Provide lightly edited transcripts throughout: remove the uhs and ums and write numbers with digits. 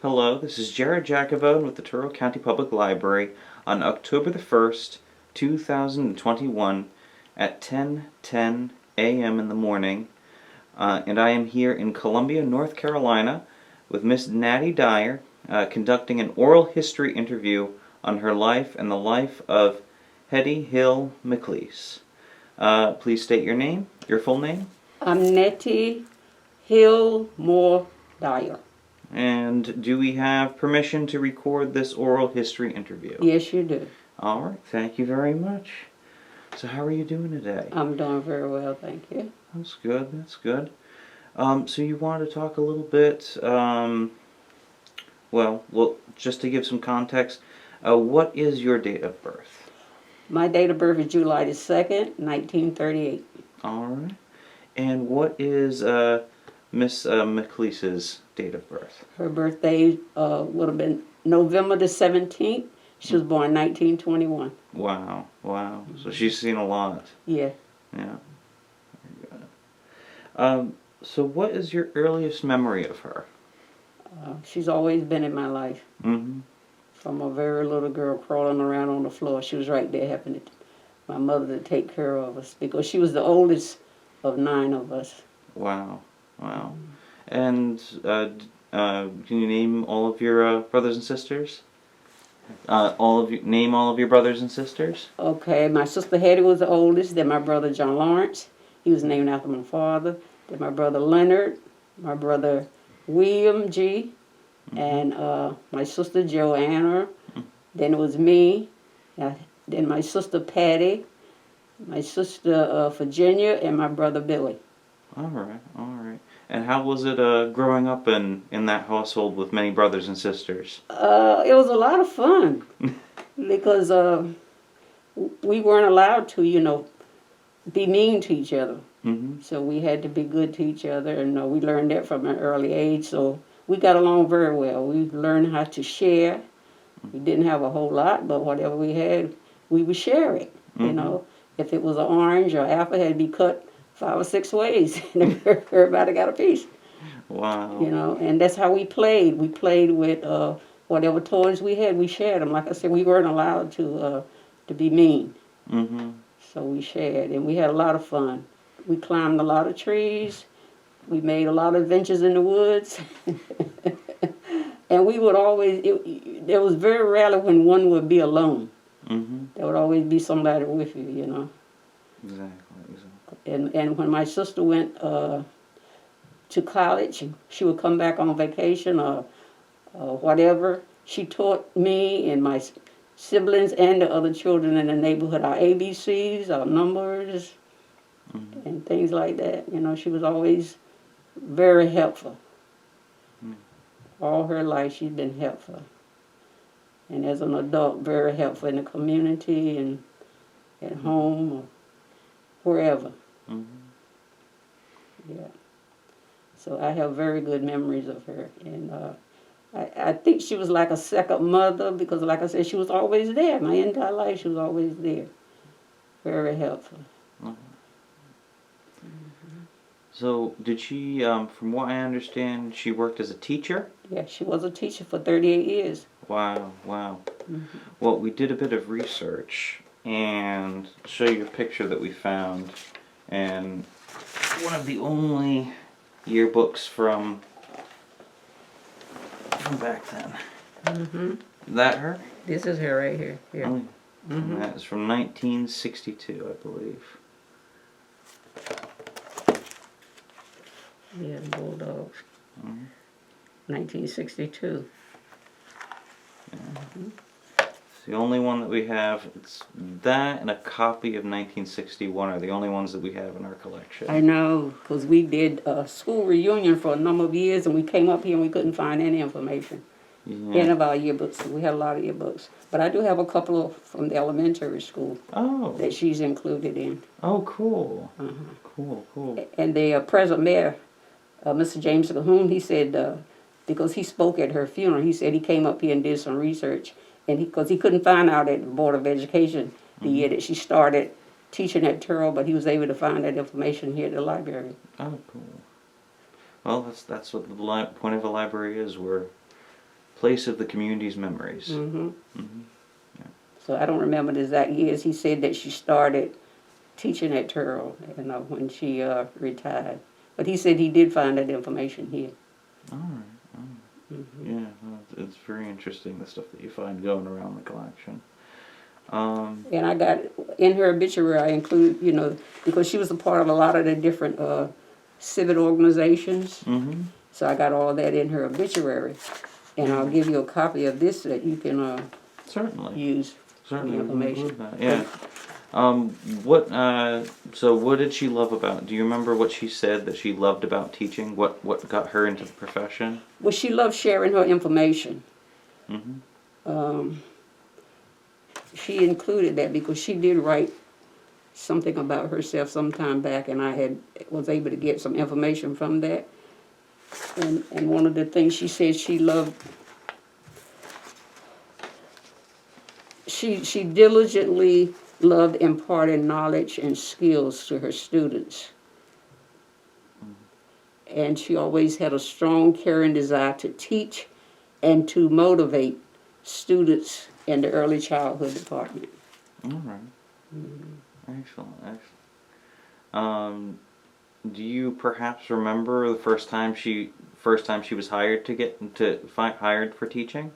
Hello, this is Jared Jacobone with the Tyrrell County Public Library on October the 1st, 2021 at 10:10 a.m. in the morning, and I am here in Columbia, North Carolina with Miss Nettie Dyer conducting an oral history interview on her life and the life of Hettie Hill McCleese. Please state your full name. I'm Nettie Hill Dyer. And do we have permission to record this oral history interview? Yes, you do. All right, thank you very much. So how are you doing today? I'm doing very well, thank you. That's good, that's good. So you wanted to talk a little bit, well, just to give some context, what is your date of birth? My date of birth is July the 2nd, 1938. All right. And what is Miss McCleese's date of birth? Her birthday would have been November the 17th. She was born in 1921. Wow, wow. So she's seen a lot. Yeah. Yeah. Very good. So what is your earliest memory of her? She's always been in my life. Mm-hmm. From a very little girl crawling around on the floor. She was right there helping my mother to take care of us because she was the oldest of 9 of us. Wow, wow. And can you name all of your brothers and sisters? Name all of your brothers and sisters. Okay, my sister Hettie was the oldest. Then my brother John Lawrence. He was named after my father. Then my brother Leonard. My brother William G. And my sister Joanna. Then it was me. Then my sister Patty. My sister Virginia, and my brother Billy. All right, all right. And how was it growing up in that household with many brothers and sisters? It was a lot of fun because we weren't allowed to, be mean to each other. Mm-hmm. So we had to be good to each other, and we learned that from an early age. So we got along very well. We learned how to share. We didn't have a whole lot, but whatever we had, we would share it. Mm-hmm. If it was an orange or apple, it had to be cut 5 or 6 ways, and everybody got a piece. Wow. And that's how we played. We played with whatever toys we had. We shared them. Like I said, we weren't allowed to be mean. Mm-hmm. So we shared, and we had a lot of fun. We climbed a lot of trees. We made a lot of adventures in the woods. And we would always, there was very rarely when one would be alone. Mm-hmm. There would always be somebody with you, Exactly. And when my sister went to college, she would come back on vacation or whatever. She taught me and my siblings and the other children in the neighborhood our ABCs, our numbers, and things like that. She was always very helpful. All her life she's been helpful. And as an adult, very helpful in the community and at home or wherever. Yeah. So I have very good memories of her. And I think she was like a second mother because, like I said, she was always there. My entire life she was always there. Very helpful. So did she, from what I understand, she worked as a teacher? Yeah, she was a teacher for 38 years. Wow, wow. Well, we did a bit of research and show you a picture that we found, and one of the only yearbooks from back then. Is that her? This is her right here. Yeah. Oh, and that is from 1962, I believe. Yeah, Bulldogs. 1962. It's the only one that we have. It's that and a copy of 1961 are the only ones that we have in our collection. I know, because we did a school reunion for a number of years, and we came up here and we couldn't find any information in about yearbooks. We had a lot of yearbooks. But I do have a couple from the elementary school that she's included in. Oh, cool. Cool. And the present mayor, Mr. James Cahoon, he said, because he spoke at her funeral, he said he came up here and did some research. And because he couldn't find out at the Board of Education the year that she started teaching at Tyrrell, but he was able to find that information here at the library. Oh, cool. Well, that's what the point of a library is. We're place of the community's memories. Mm-hmm. Mm-hmm. Yeah. So I don't remember the exact years. He said that she started teaching at Tyrrell, when she retired. But he said he did find that information here. All right. Mm-hmm. Yeah, well, it's very interesting, the stuff that you find going around the collection. And I got, in her obituary, I include, because she was a part of a lot of the different civic organizations. Mm-hmm. So I got all that in her obituary. And I'll give you a copy of this that you can Certainly. use Certainly, the we'll information. include that. Yeah. So what did she love about? Do you remember what she said that she loved about teaching? What got her into the profession? Well, she loved sharing her information. Mm-hmm. She included that because she did write something about herself some time back, and I was able to get some information from that. And one of the things she said she loved, she diligently loved imparting knowledge and skills to her students. And she always had a strong, caring desire to teach and to motivate students in the early childhood department. All right. Mm-hmm. Excellent. Do you perhaps remember the first time she was hired hired for teaching?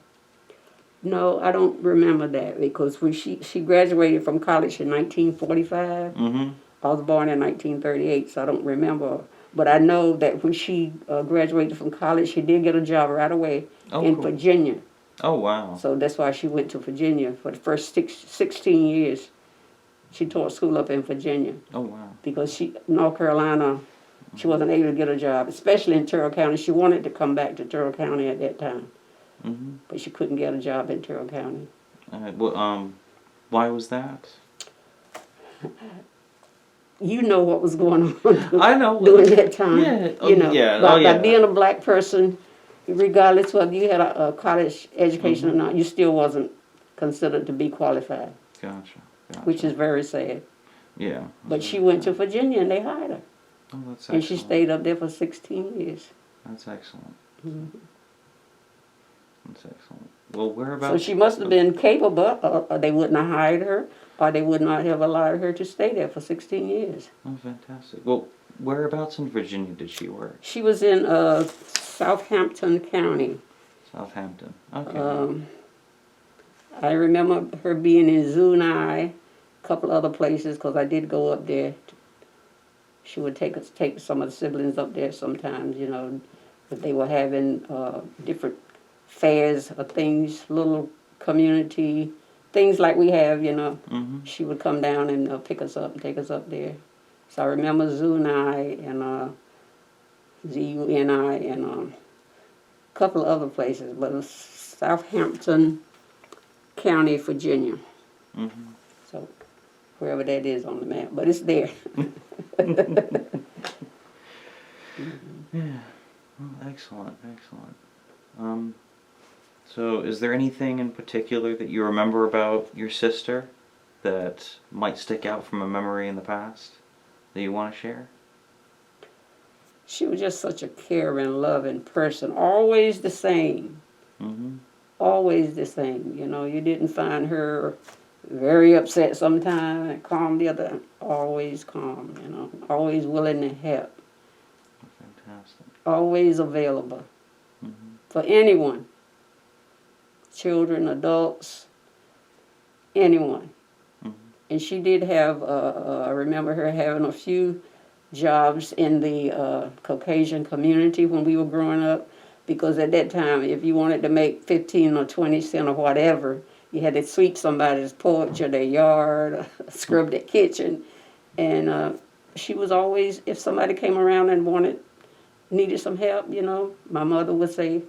No, I don't remember that because when she graduated from college in 1945. Mm-hmm. I was born in 1938, so I don't remember. But I know that when she graduated from college, she did get a job right away in cool. Virginia. Oh, wow. So that's why she went to Virginia for the first 16 years. She taught school up in Virginia. Oh, wow. Because North Carolina, she wasn't able to get a job, especially in Tyrrell County. She wanted to come back to Tyrrell County at that time. Mm-hmm. But she couldn't get a job in Tyrrell County. Why was that? You know what was going on. I know. During that time. Yeah. By being a black person, regardless whether you had a college education or not, you still wasn't considered to be qualified. Gotcha. Which is very sad. Yeah. But she went to Virginia and they hired her. Oh, that's excellent. And she stayed up there for 16 years. That's excellent. Mm-hmm. That's excellent. Well, whereabouts? So she must have been capable, or they wouldn't have hired her, or they would not have allowed her to stay there for 16 years. Oh, fantastic. Well, whereabouts in Virginia did she work? She was in Southampton County. Southampton. Okay. I remember her being in Zuni, a couple other places, because I did go up there. She would take some of the siblings up there sometimes, but they were having different fairs or things, little community things like we have, Mm-hmm. She would come down and pick us up and take us up there. So I remember Zuni and Zuni and a couple of other places, but it was Southampton County, Virginia. Mm-hmm. So wherever that is on the map, but it's there. Yeah. Well, excellent. So is there anything in particular that you remember about your sister that might stick out from a memory in the past that you want to share? She was just such a caring, loving person. Always the same. Mm-hmm. Always the same. You didn't find her very upset sometime and calm the other. Always calm, Always willing to help. Fantastic. Always available for anyone. Children, adults, anyone. Mm-hmm. And she did have, I remember her having a few jobs in the Caucasian community when we were growing up, because at that time, if you wanted to make 15 or 20 cents or whatever, you had to sweep somebody's porch or their yard, or scrub their kitchen. And she was always, if somebody came around and needed some help, my mother would say,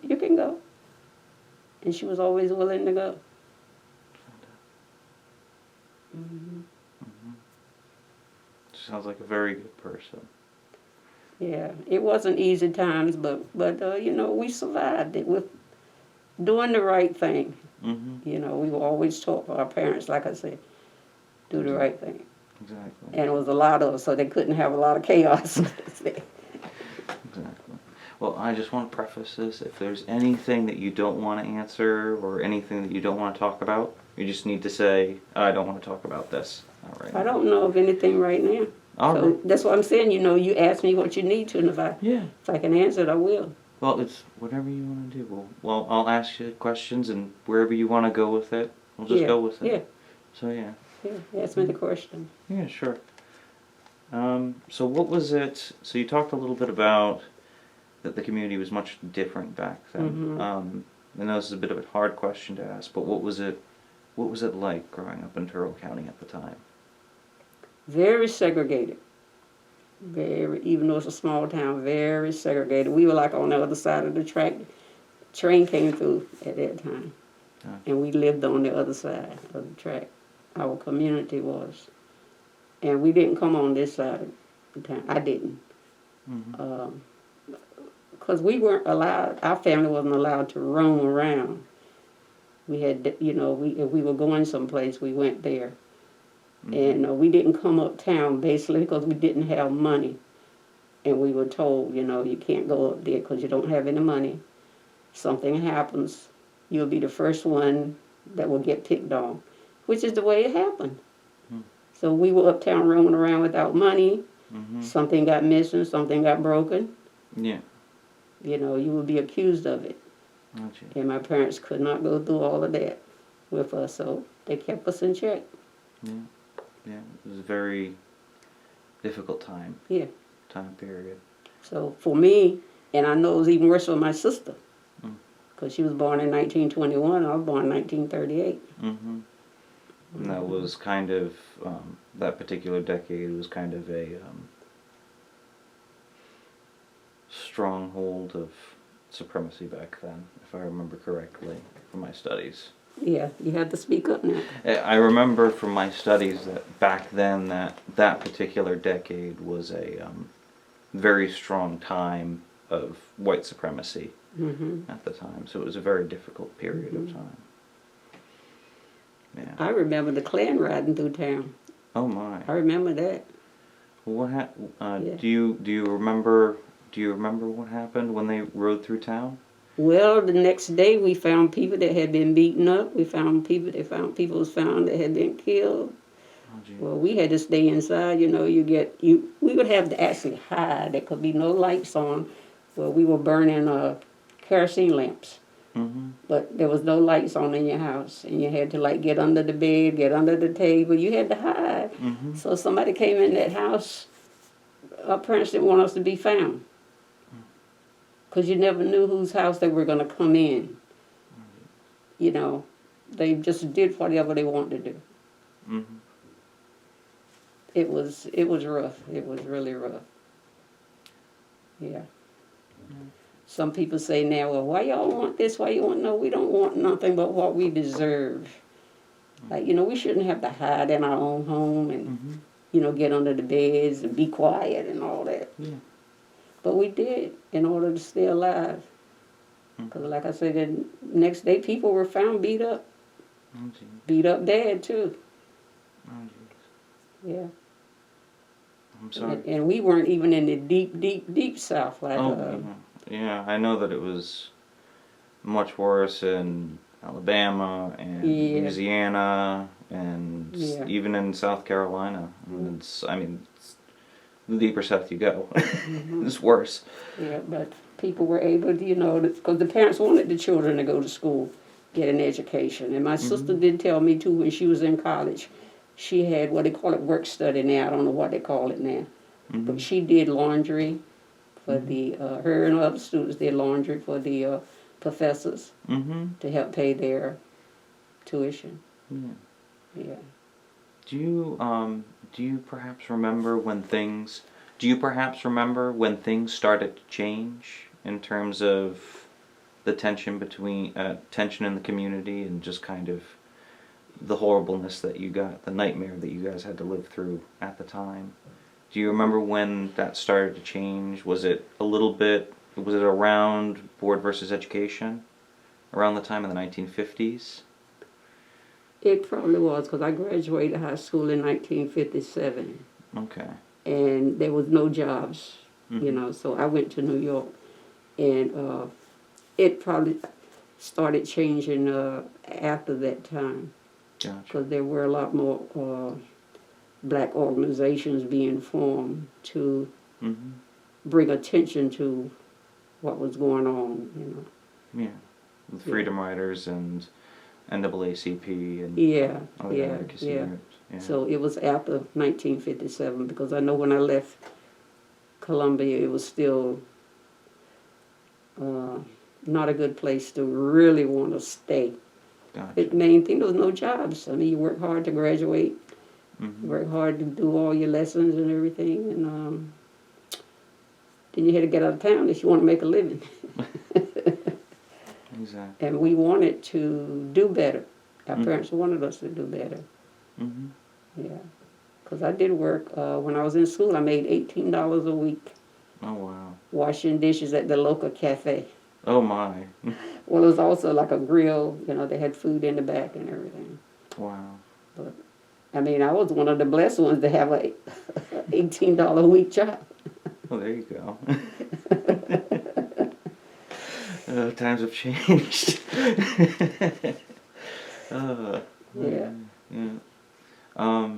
"You can go." And she was always willing to go. Mm-hmm. Mm-hmm. Sounds like a very good person. Yeah, it wasn't easy times, but we survived it with doing the right thing. Mm-hmm. We were always taught by our parents, like I said, do the right thing. Exactly. And it was a lot of us, so they couldn't have a lot of chaos. Exactly. Well, I just want to preface this. If there's anything that you don't want to answer or anything that you don't want to talk about, you just need to say, I don't want to talk about this. All right. I don't know of anything right now. All So right. that's what I'm saying. You ask me what you need to, and if I can answer it, I will. Well, it's whatever you want to do. Well, I'll ask you questions, and wherever you want to go with it, we'll just go with it. Yeah. So yeah. Yeah. Ask me the question. Yeah, sure. So what was it? So you talked a little bit about that the community was much different back then. I know this is a bit of a hard question to ask, but what was it? What was it like growing up in Tyrrell County at the time? Very segregated. Very, even though it's a small town, very segregated. We were like on the other side of the track. Train came through at that time, and we lived on the other side of the track. Our community was, and we didn't come on this side of the town. I didn't, because we weren't allowed. Our family wasn't allowed to roam around. We had, if we were going someplace, we went there. And we didn't come uptown basically because we didn't have money. And we were told, you can't go up there because you don't have any money. Something happens, you'll be the first one that will get picked on, which is the way it happened. So we were uptown roaming around without money. Something got missing, something got broken. Yeah. You would be accused of it. Gotcha. And my parents could not go through all of that with us, so they kept us in check. Yeah. Yeah, it was a very difficult time. Yeah. Time period. So for me, and I know it was even worse for my sister, because she was born in 1921, I was born in 1938. And that was kind of, that particular decade was kind of a stronghold of supremacy back then, if I remember correctly, from my studies. Yeah, you have to speak up now. I remember from my studies that back then that particular decade was a very strong time of white supremacy at the time. So it was a very difficult period of time. Yeah. I remember the Klan riding through town. Oh my! I remember that. What do you remember? Do you remember what happened when they rode through town? Well, the next day we found people that had been beaten up. They found people that had been killed. Oh, well, we had to stay inside. We would have to actually hide. There could be no lights on. Well, we were burning kerosene lamps. But there was no lights on in your house, and you had to get under the bed, get under the table. You had to hide. So somebody came in that house. Our parents didn't want us to be found. Because you never knew whose house they were going to come in. They just did whatever they wanted to do. It was rough. It was really rough. Yeah. Some people say now, well, why y'all want this? Why you want? No, we don't want nothing but what we deserve. We shouldn't have to hide in our own home and, get under the beds and be quiet and all that. Yeah. But we did in order to stay alive. Because like I said, the next day people were found beat up. Beat up bad too. Yeah. I'm sorry. And we weren't even in the deep South. Yeah, I know that it was much worse in Alabama and Louisiana and even in South Carolina. The deeper south you go, it's worse. Yeah, but people were able to, because the parents wanted the children to go to school, get an education. And my sister did tell me, too, when she was in college, she had what they call it work study now. I don't know what they call it now. But she did laundry for her and other students did laundry for the professors to help pay their tuition. Yeah. Do you perhaps remember when things started to change in terms of the tension in the community and just kind of the horribleness that you got, the nightmare that you guys had to live through at the time? Do you remember when that started to change? Was it around Board versus Education? Around the time of the 1950s? It probably was, because I graduated high school in 1957. Okay. And there was no jobs, so I went to New York. And it probably started changing after that time, Gotcha. because there were a lot more black organizations being formed to Mm-hmm. bring attention to what was going on, you know. Yeah. With Freedom Riders and NAACP and Yeah, other yeah, advocacy yeah. groups. Yeah. So it was after 1957, because I know when I left Columbia, it was still not a good place to really want to stay. Gotcha. The main thing, there was no jobs. I mean, you work hard to graduate, Mm-hmm. work hard to do all your lessons and everything, and then you had to get out of town if you want to make a living. Exactly. And we wanted to do better. Our Mhm. parents wanted us to do better. Mm-hmm. Yeah. Because I did work, when I was in school, I made $18 a week Oh, wow. washing dishes at the local cafe. Oh, my. Well, it was also like a grill, you know, they had food in the back and everything. Wow. But, I mean, I was one of the blessed ones to have a $18 a week job. Well, there you go. Times have changed. Yeah. Yeah.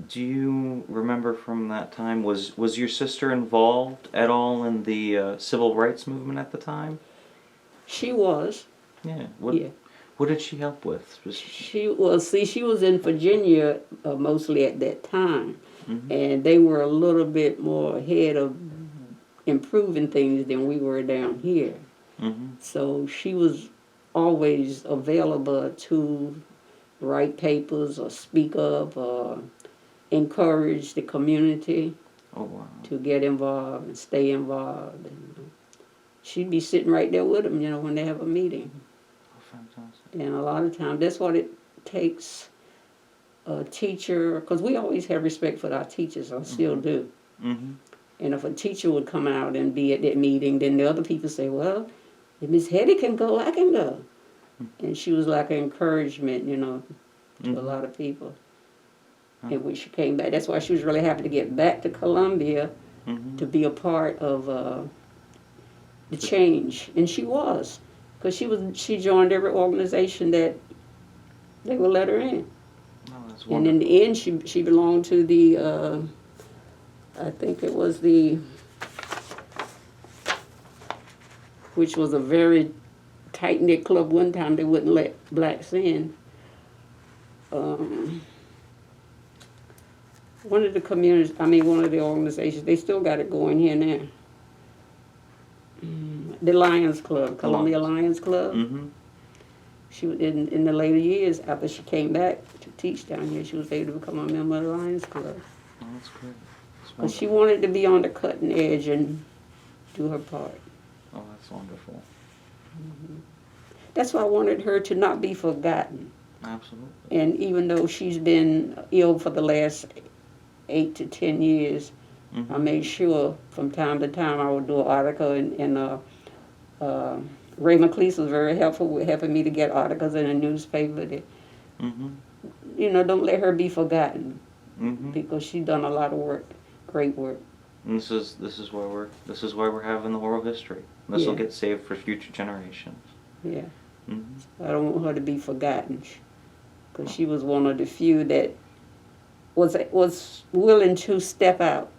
Do you remember from that time, was your sister involved at all in the civil rights movement at the time? She was. Yeah. Yeah. What did she help with? She was in Virginia mostly at that time. Mm-hmm. And they were a little bit more ahead of improving things than we were down here. Mm-hmm. So she was always available to write papers or speak up or encourage the community Oh, wow. to get involved and stay involved. And she'd be sitting right there with them, you know, when they have a meeting. Oh, fantastic. And a lot of times, that's what it takes a teacher, because we always have respect for our teachers, I still do. Mm-hmm. And if a teacher would come out and be at that meeting, then the other people say, well, if Miss Hettie can go, I can go. And she was like an encouragement, you know, to a lot of people. And when she came back, that's why she was really happy to get back to Columbia Mm-hmm. to be a part of the change. And she was, because she joined every organization that they would let her in. Oh, that's And wonderful. in the end, she belonged to the, I think it was which was a very tight-knit club. One time they wouldn't let blacks in. One of the communities, one of the organizations, they still got it going here now. The Lions Club, Columbia Lions Club. Mm-hmm. She was in the later years, after she came back to teach down here, she was able to become a member of the Lions Club. Oh, that's great. That's But she wonderful. wanted to be on the cutting edge and do her part. Oh, that's wonderful. That's why I wanted her to not be forgotten. Absolutely. And even though she's been ill for the last 8 to 10 years, Mm-hmm. I made sure from time to time I would do an article, and Ray McCleese was very helpful with helping me to get articles in a newspaper. That, Mm-hmm. you know, don't let her be forgotten, Mm-hmm. because she's done a lot of work, great work. And this is why we're having the oral history. This will Yeah. get saved for future generations. Yeah, Mm-hmm. I don't want her to be forgotten, because she was one of the few that was willing to step out,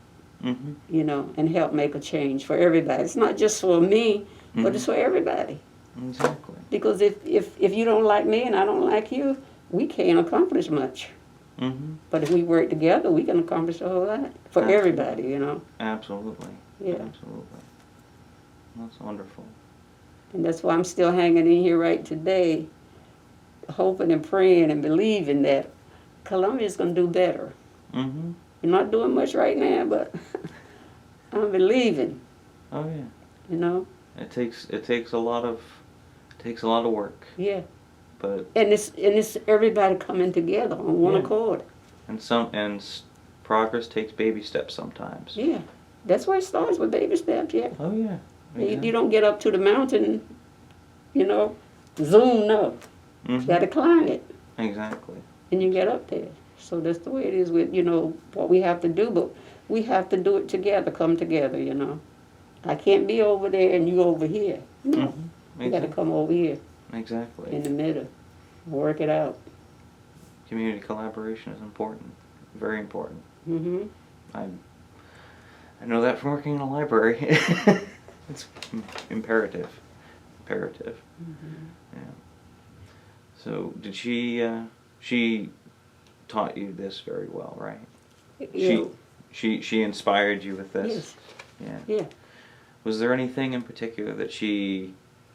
Mm-hmm. you know, and help make a change for everybody. It's not just for me, but it's for everybody. Exactly. Because if you don't like me and I don't like you, we can't accomplish much. Mm-hmm. But if we work together, we can accomplish a whole lot for Absolutely. everybody, you know. Absolutely. Yeah. Absolutely. That's wonderful. And that's why I'm still hanging in here right today, hoping and praying and believing that Columbia's going to do better. Mm-hmm. We're not doing much right now, but I'm believing, Oh yeah. you know. It takes a lot of work, Yeah. but And it's everybody coming together on one Yeah. accord. progress takes baby steps sometimes. Yeah. That's where it starts, with baby steps, yeah. Oh yeah. You don't get up to the mountain, you know, zoom, no. You Mm-hmm. got to climb it, Exactly. and you get up there. So that's the way it is with, you know, what we have to do, but we have to do it together, come together, you know. I can't be over there and you over here. No, you got to come over here Exactly. in the middle, work it out. Community collaboration is important, very important. Mhm. I know that from working in a library. It's imperative. Imperative. Yeah. So did she taught you this very well, right? Yeah. She inspired you with this? Yes. Yeah. Yeah. Was there anything in particular that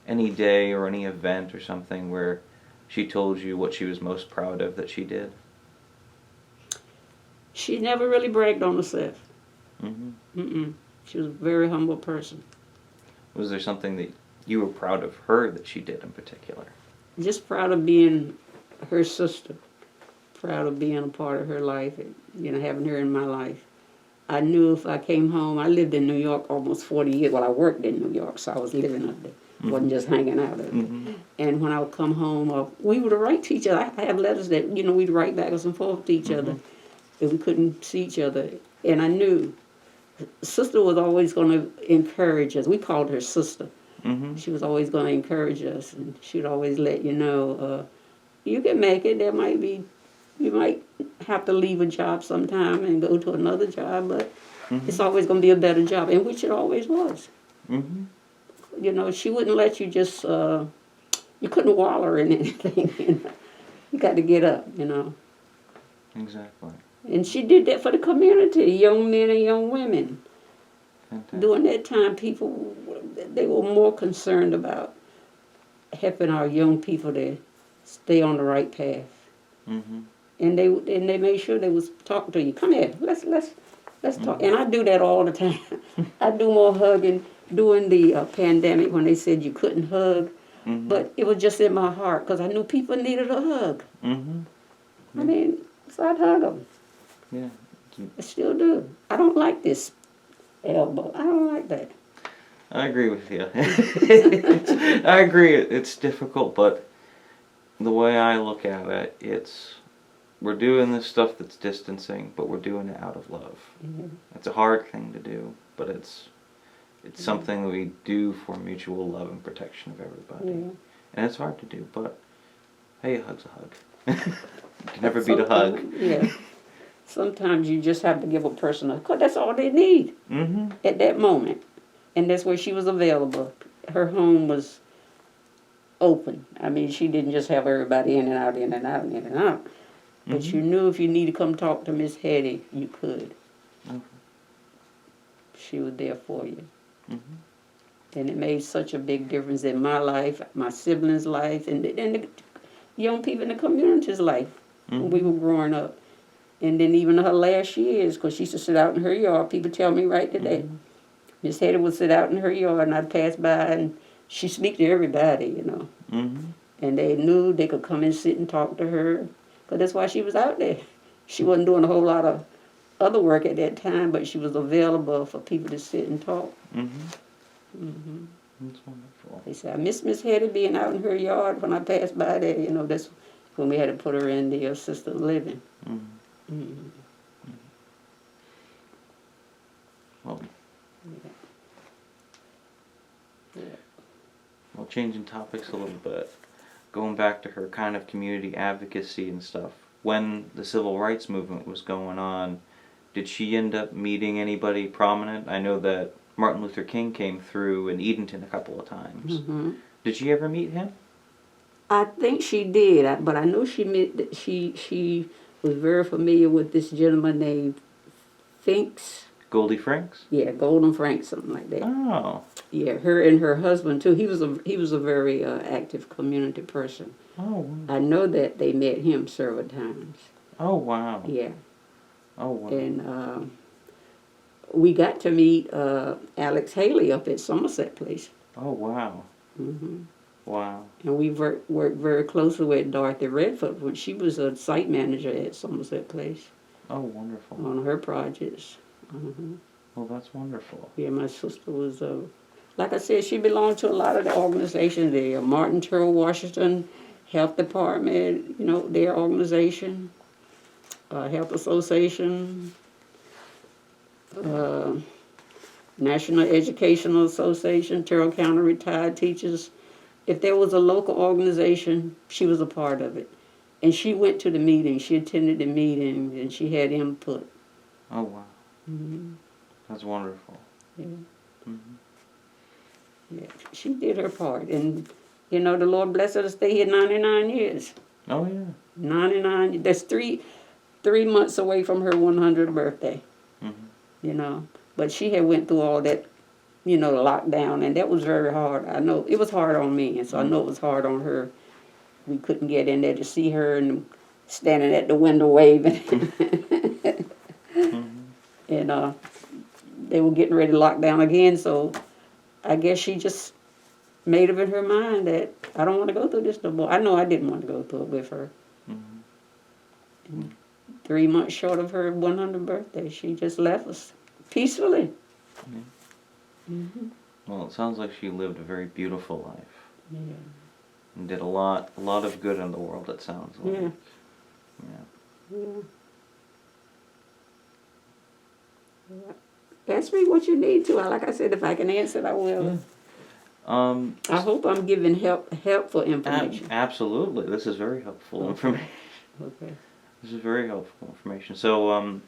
any day or any event or something where she told you what she was most proud of that she did? She never really bragged on herself. Mm-hmm. She was a very humble person. Was there something that you were proud of her that she did in particular? Just proud of being her sister. Proud of being a part of her life, and, having her in my life. I knew if I came home, I lived in New York almost 40 years. Well, I worked in New York, so I was living up there. Wasn't just hanging out there. And when I would come home, we would write to each other. I have letters that, we'd write backwards and forth to each other. And we couldn't see each other. And I knew sister was always going to encourage us. We called her sister. She was always going to encourage us. And she'd always let you know, you can make it. You might have to leave a job sometime and go to another job, but it's always going to be a better job, and which it always was. She wouldn't let you just, you couldn't waller in anything. You got to get up, Exactly. And she did that for the community, young men and young women. Fantastic. During that time, people, they were more concerned about helping our young people to stay on the right path. And they made sure they was talking to you. Come here, let's talk. And I do that all the time. I do more hugging during the pandemic when they said you couldn't hug, but it was just in my heart because I knew people needed a hug. I mean, so I'd hug them. Yeah. I still do. I don't like this elbow. I don't like that. I agree with you. I agree. It's difficult, but the way I look at it, we're doing this stuff that's distancing, but we're doing it out of love. It's a hard thing to do, but it's something that we do for mutual love and protection of everybody. And it's hard to do, but hey, a hug's a hug. You can never beat a hug. Yeah. Sometimes you just have to give a person a hug. That's all they need at that moment. And that's where she was available. Her home was open. I mean, she didn't just have everybody in and out, in and out, in and out. But you knew if you needed to come talk to Miss Hettie, you could. She was there for you. And it made such a big difference in my life, my siblings' life, and the young people in the community's life when we were growing up. And then even her last years, because she used to sit out in her yard. People tell me right today. Miss Hettie would sit out in her yard, and I'd pass by, and she'd speak to everybody, And they knew they could come and sit and talk to her. But that's why she was out there. She wasn't doing a whole lot of other work at that time, but she was available for people to sit and talk. That's wonderful. They said, I miss Miss Hettie being out in her yard when I passed by there. That's when we had to put her in the assisted living. Well, well, changing topics a little bit, going back to her kind of community advocacy and stuff. When the civil rights movement was going on, did she end up meeting anybody prominent? I know that Martin Luther King came through in Edenton a couple of times. Did she ever meet him? I think she did, but I know she was very familiar with this gentleman named Finks. Goldie Franks? Yeah, Golden Franks, something like that. Oh. Yeah, her and her husband too. He was a very active community person. Oh. Wow. I know that they met him several times. Oh wow. Yeah. Oh wow. And we got to meet Alex Haley up at Somerset Place. Oh wow. Wow. And we worked very closely with Dorothy Redford when she was a site manager at Somerset Place. Oh, wonderful. On her projects. Well, that's wonderful. Yeah, my sister was, like I said, she belonged to a lot of the organizations there. Martin Tyrrell Washington Health Department, their organization, Health Association. National Educational Association, Tyrrell County Retired Teachers. If there was a local organization, she was a part of it. And she went to the meeting. She attended the meeting, and she had input. Oh, wow. Mm-hmm. That's wonderful. Yeah. Mm-hmm. Yeah, she did her part. And, the Lord blessed her to stay here 99 years. Oh, yeah. 99. That's three months away from her 100th birthday. Mm-hmm. But she had went through all that, the lockdown, and that was very hard. I know it was hard on me, and so I know it was hard on her. We couldn't get in there to see her, and standing at the window waving. Mm-hmm. And they were getting ready to lock down again, so I guess she just made up in her mind that I don't want to go through this no more. I know I didn't want to go through it with her. Mm-hmm. 3 months short of her 100th birthday, she just left us peacefully. Yeah. Mm-hmm. Well, it sounds like she lived a very beautiful life. Yeah. And did a lot of good in the world, it sounds like. Yeah. Yeah. Yeah. Ask me what you need to. Like I said, if I can answer it, I will. Yeah. I hope I'm giving helpful information. Absolutely. This is very helpful information. Okay. This is very helpful information. So,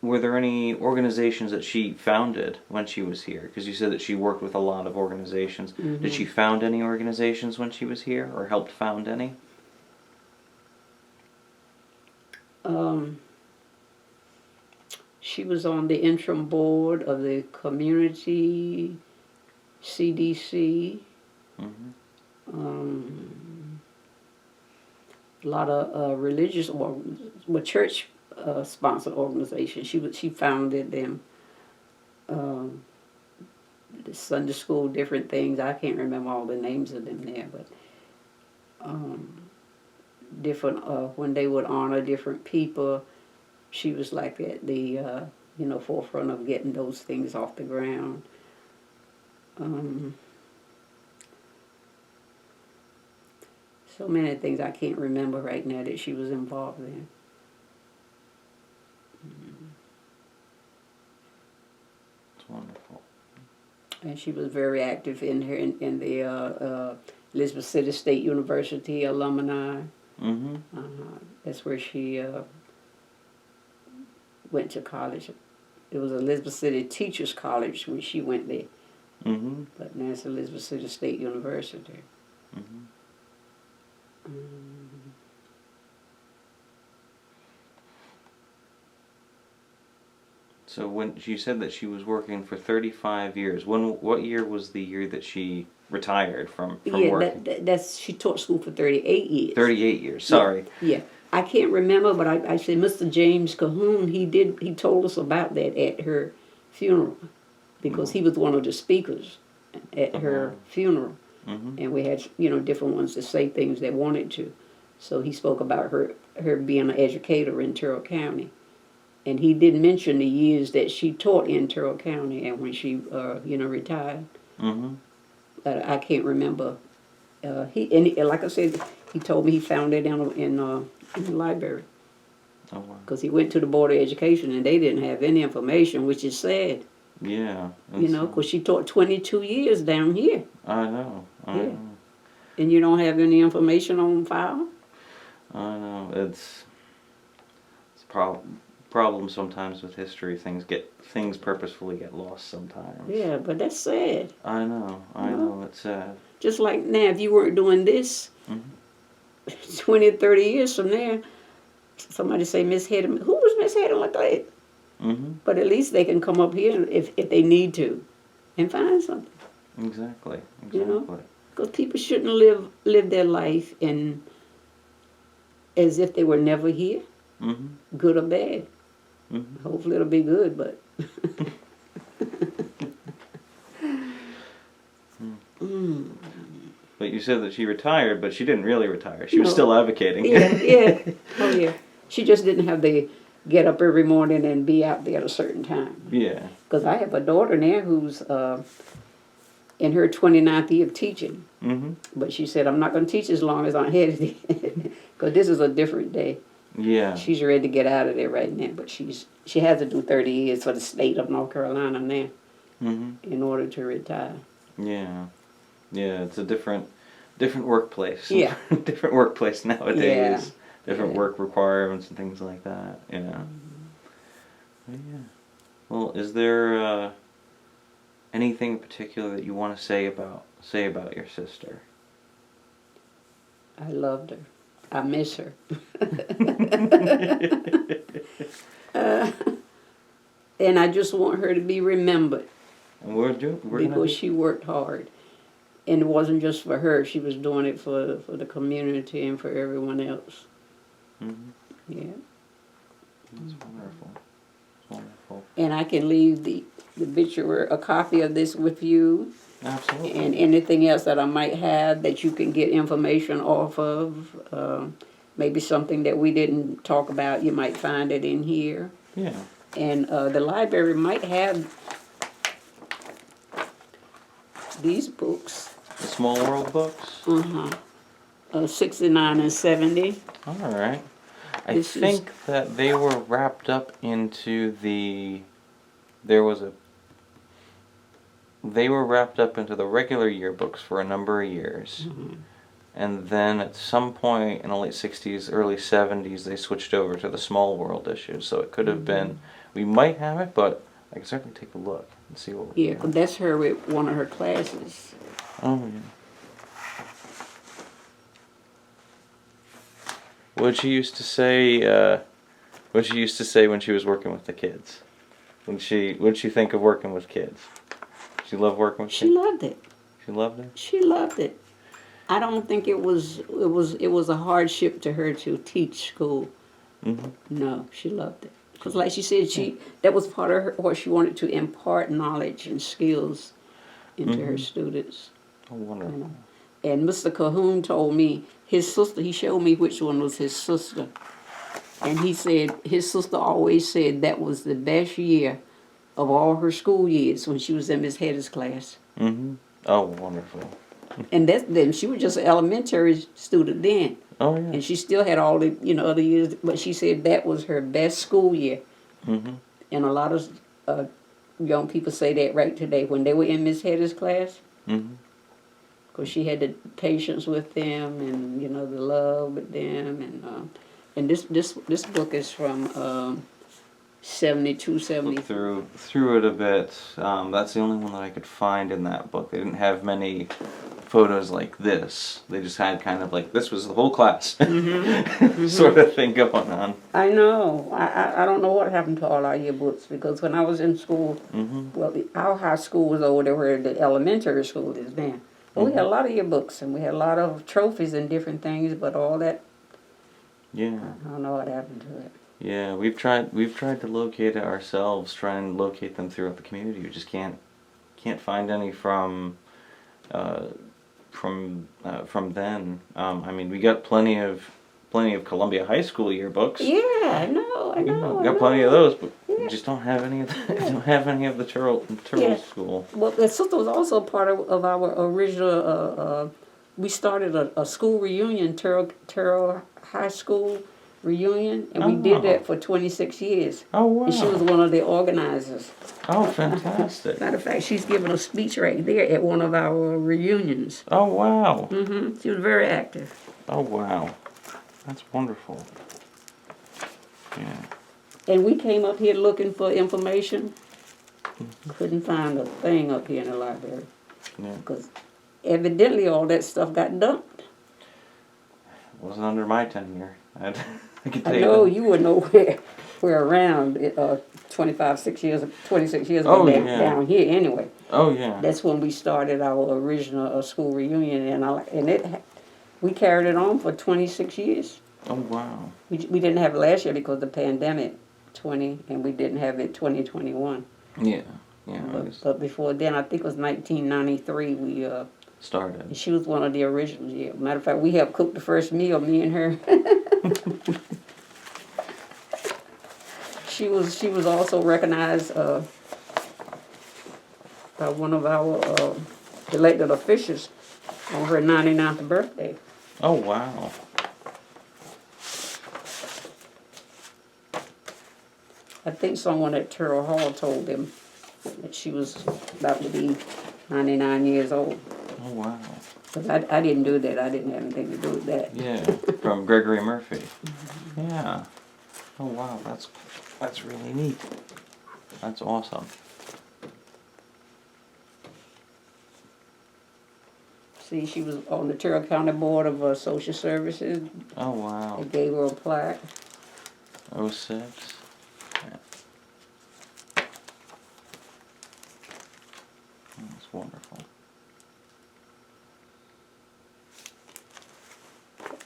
were there any organizations that she founded when she was here? Because you said that she worked with a lot of organizations. Mm-hmm. Did she found any organizations when she was here, or helped found any? She was on the interim board of the community CDC. Mm-hmm. A lot of religious church sponsored organizations. She founded them. The Sunday school, different things. I can't remember all the names of them there, but different when they would honor different people, she was like at the forefront of getting those things off the ground. So many things I can't remember right now that she was involved in. It's wonderful. And she was very active in the Elizabeth City State University alumni. Mm-hmm. That's where she went to college. It was Elizabeth City Teachers College when she went there. Mm-hmm. But now it's Elizabeth City State University. Mm-hmm. So when you said that she was working for 35 years, what year was the year that she retired from working? That's she taught school for 38 years. 38 years. Sorry. Yeah. I can't remember, but I said Mr. James Cahoon. He told us about that at her funeral, because he was one of the speakers at her funeral, and we had different ones to say things they wanted to. So he spoke about her being an educator in Tyrrell County. And he did mention the years that she taught in Tyrrell County and when she, retired. Mm-hmm. But I can't remember. Like I said, he told me he found it in the library. Oh, wow. Because he went to the Board of Education and they didn't have any information, which is sad. Yeah. Because she taught 22 years down here. I know. I know. And you don't have any information on file? I know. It's a problem sometimes with history. Things purposefully get lost sometimes. Yeah, but that's sad. I know. I know. It's sad. Just like now, if you weren't doing this, 20, 30 years from there, somebody say Miss Hettie. Who was Miss Hettie McCleese? Mm-hmm. But at least they can come up here if they need to, and find something. Exactly. Because people shouldn't live their life as if they were never here, good or bad. Mm-hmm. Hopefully it'll be good, but. But you said that she retired, but she didn't really retire. She was still advocating. Yeah. Oh, yeah. She just didn't have to get up every morning and be out there at a certain time. Yeah. Because I have a daughter now who's in her 29th year of teaching. Mm-hmm. But she said, I'm not going to teach as long as Aunt Hettie did, because this is a different day. Yeah. She's ready to get out of there right now, but she has to do 30 years for the state of North Carolina now in order to retire. Yeah. Yeah, it's a different workplace. Yeah. Different workplace nowadays. Yeah. Different work requirements and things like that. Yeah. Yeah. Well, is there anything in particular that you want to say about your sister? I loved her. I miss her. And I just want her to be remembered. And we're because she worked hard. And it wasn't just for her. She was doing it for the community and for everyone else. Yeah. That's wonderful. That's wonderful. And I can leave the obituary, a copy of this with you. Absolutely. And anything else that I might have that you can get information off of. Maybe something that we didn't talk about, you might find it in here. Yeah. And the library might have these books. The Small World books? 69 and 70. All right. I think that they were wrapped up into the regular yearbooks for a number of years. And then at some point in the late 60s, early 70s, they switched over to the Small World issues. So it could have been, we might have it, but I can certainly take a look and see what we have. That's her with one of her classes. Oh, yeah. What'd she used to say when she was working with the kids? What'd she think of working with kids? She loved working with kids? She loved it. She loved it? She loved it. I don't think it was a hardship to her to teach school. No, she loved it. Because like she said, that was part of what she wanted to impart knowledge and skills into her students. Oh, wonderful. And Mr. Cahoon told me his sister, he showed me which one was his sister. And he said his sister always said that was the best year of all her school years when she was in Miss Hetty's class. Oh, wonderful. And then she was just an elementary student then. Oh, yeah. And she still had all the other years, but she said that was her best school year. And a lot of young people say that right today when they were in Miss Hetty's class. Because she had the patience with them and the love with them and this book is from 72, 73. Through it a bit. That's the only one that I could find in that book. They didn't have many photos like this. They just had kind of like, this was the whole class sort of thing going on. I know. I don't know what happened to all our yearbooks because when I was in school, well, our high school was over there where the elementary school is now. But we had a lot of yearbooks and we had a lot of trophies and different things, but all that, yeah, I don't know what happened to it. Yeah, we've tried to locate it ourselves, try and locate them throughout the community. We just can't find any from then. I mean, we got plenty of Columbia High School yearbooks. Yeah, I know. We got plenty of those, but we just don't have any of the Tyrrell School. Well, the sister was also part of our original. We started a school reunion, Tyrrell High School reunion, and we did that for 26 years. Oh, wow. And she was one of the organizers. Oh, fantastic. Matter of fact, she's giving a speech right there at one of our reunions. Oh, wow. She was very active. Oh, wow. That's wonderful. Yeah. And we came up here looking for information. Couldn't find a thing up here in the library. Yeah. Because evidently all that stuff got dumped. It wasn't under my tenure. I know you were nowhere around 26 years ago down here anyway. Oh, yeah. That's when we started our original school reunion, and we carried it on for 26 years. Oh, wow. We didn't have it last year because of the pandemic, and we didn't have it 2021. Yeah. But before then, I think it was 1993, we started. She was one of the originals, yeah. Matter of fact, we helped cook the first meal, me and her. She was also recognized by one of our elected officials on her 99th birthday. Oh, wow. I think someone at Tyrrell Hall told them that she was about to be 99 years old. Oh, wow. But I didn't do that. I didn't have anything to do with that. Yeah, from Gregory Murphy. Yeah. Oh, wow, that's really neat. That's awesome. See, she was on the Tyrrell County Board of Social Services. Oh, wow. They gave her a plaque. 06. Yeah. That's wonderful.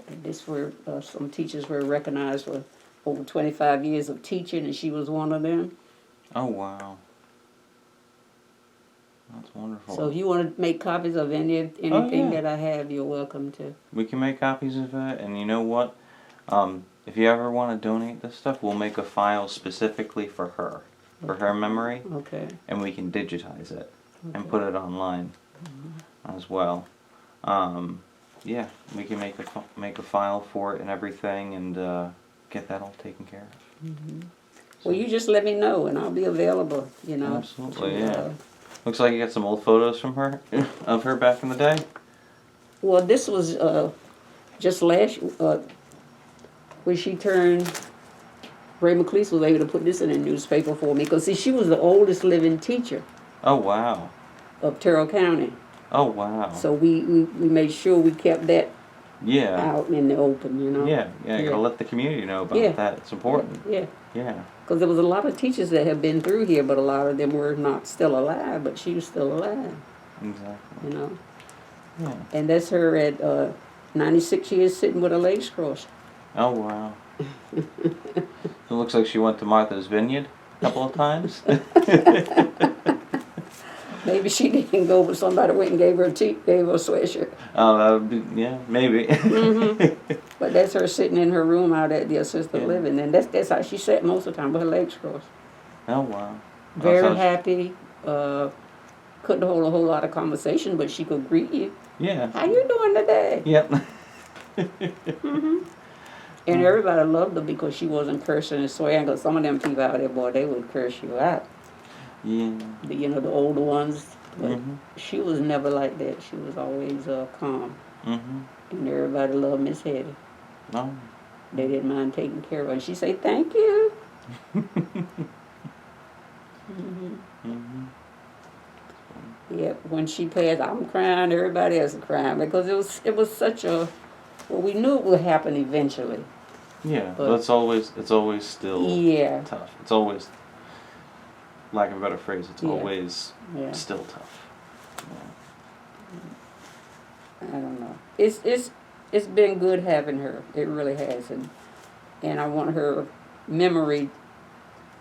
And this were some teachers were recognized for over 25 years of teaching, and she was one of them. Oh, wow. That's wonderful. So if you want to make copies of anything that I have, you're welcome to. We can make copies of it, and you know what? If you ever want to donate this stuff, we'll make a file specifically for her memory, Okay. and we can digitize it and put it online as well. Yeah, we can make a file for it and everything, and get that all taken care of. Well, you just let me know, and I'll be available. You know. Absolutely, yeah. Looks like you got some old photos from her, of her back in the day. Well, this was just last when she turned. Ray McCleese was able to put this in a newspaper for me because see, she was the oldest living teacher Oh, wow. of Tyrrell County. Oh, wow. So we made sure we kept that Yeah. out in the open, you know. Yeah, you Yeah. gotta let the community know about Yeah. that. It's important. Yeah, Yeah. because there was a lot of teachers that have been through here, but a lot of them were not still alive. But she was still alive, Exactly. you know. Yeah. And that's her at 96 years sitting with her legs crossed. Oh, wow. It looks like she went to Martha's Vineyard a couple of times. Maybe she didn't go, but somebody went and gave her a sweatshirt. Oh, that would be, yeah, maybe. But that's her sitting in her room out at the assisted Yeah. living, and that's how she sat most of the time with her legs crossed. Oh, wow. Very sounds- happy. Couldn't hold a whole lot of conversation, but she could greet you. Yeah. How you doing today? Yep. And everybody loved her because she wasn't cursing and swearing. Because some of them people out there, boy, they would curse you out. Yeah. You know, the older ones. But Mhm. she was never like that. She was always calm. Mhm. And everybody loved Miss Hettie. Oh. They didn't mind taking care of her. And she say, "Thank you." Mhm. Yeah, when she passed, I'm crying. Everybody else is crying because it was such a. Well, we knew it would happen eventually. Yeah, But- but it's always still Yeah. tough. It's always, lack of a better phrase, it's Yeah. always Yeah. still tough. I don't know. It's been good having her. It really has, and I want her memory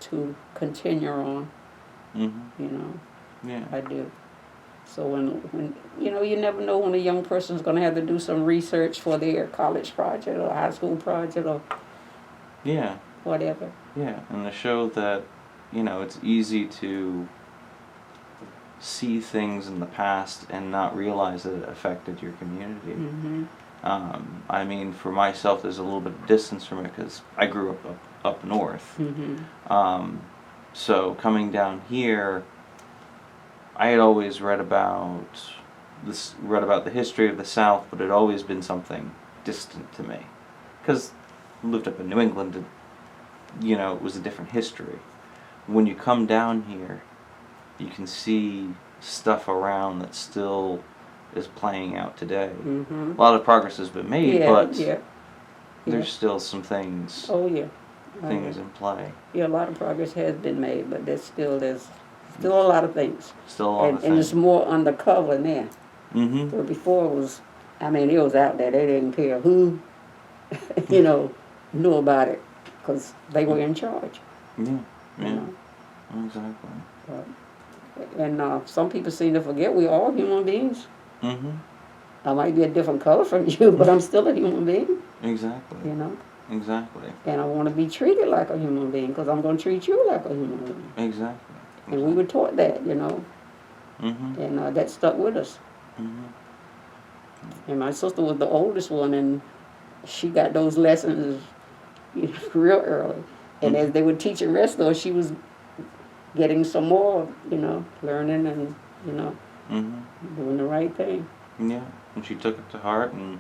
to continue on. Mhm. You know, Yeah. I do. So when you know, you never know when a young person's going to have to do some research for their college project or high school project or Yeah. whatever. Yeah, and to show that, it's easy to see things in the past and not realize that it affected your community. Mm-hmm. I mean, for myself, there's a little bit of distance from it because I grew up north. Mm-hmm. So coming down here, I had always read about the history of the South, but it had always been something distant to me, because I lived up in New England, and, it was a different history. When you come down here, you can see stuff around that still is playing out today. Mm-hmm. A lot of progress has been made, but yeah. there's still some things Oh yeah. in play. Yeah, a lot of progress has been made, but there's still a lot of things. Still a lot of And things. it's more undercover now. Mm-hmm. Where before it was, it was out there. They didn't care who, knew about it, because they were in charge. Yeah. you Yeah. know. Exactly. And some people seem to forget we're all human beings. Mm-hmm. I might be a different color from you, but I'm still a human being, Exactly. Exactly. And I want to be treated like a human being, because I'm going to treat you like a human being. Exactly. And we were taught that, Mm-hmm. and that stuck with us. Mm-hmm. And my sister was the oldest one, and she got those lessons real early. And as they were teaching rest of us, she was getting some more, learning and, doing the right thing. Yeah, and she took it to heart and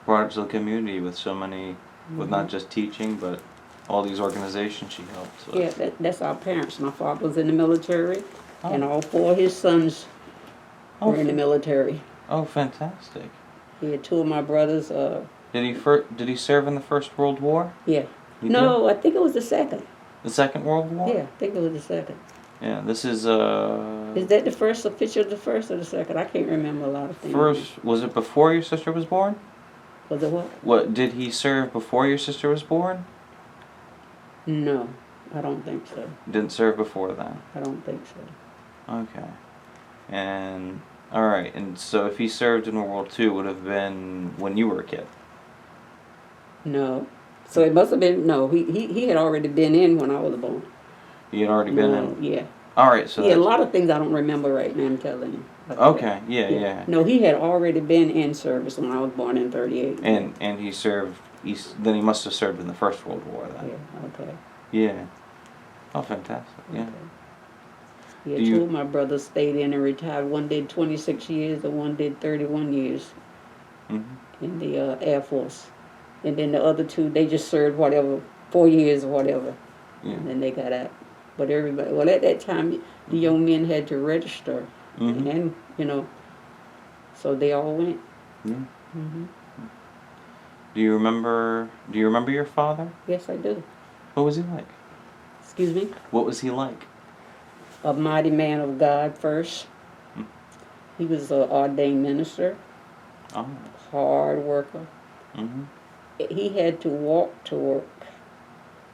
brought it to the community with so many, with not just teaching, but all these organizations she helped. So. Yeah, that's our parents. My father was in the military, and Oh. all four of his sons were in the military. Oh, fantastic. He had two of my brothers. Did he serve in the First World War? Yeah. He No, I think it was the second. The Second World War? Yeah, I think it was the second. Yeah, this is Is that the first official, the first or the second? I can't remember a lot of things. First, was it before your sister was born? Was it what? What, did he serve before your sister was born? No, I don't think so. Didn't serve before then? I don't think so. Okay. And, alright, and so if he served in World War II, it would have been when you were a kid? No. So it must have been, no, he had already been in when I was born. He had already been in? Yeah. Alright, so Yeah, a lot of things I don't remember right now, I'm telling you. Okay, yeah. No, he had already been in service when I was born in 38. And he served, then he must have served in the First World War then. Yeah, okay. Yeah. Oh, fantastic, yeah. Okay. Yeah, two of my brothers stayed in and retired. One did 26 years and one did 31 years in the Air Force. And then the other two, they just served 4 years or whatever. Yeah. And then they got out. But everybody, well, at that time, the young men had to register. And, so they all went. Yeah. Do you remember your father? Yes, I do. What was he like? Excuse me? What was he like? A mighty man of God first. He was an ordained minister. Oh. Hard worker. He had to walk to work.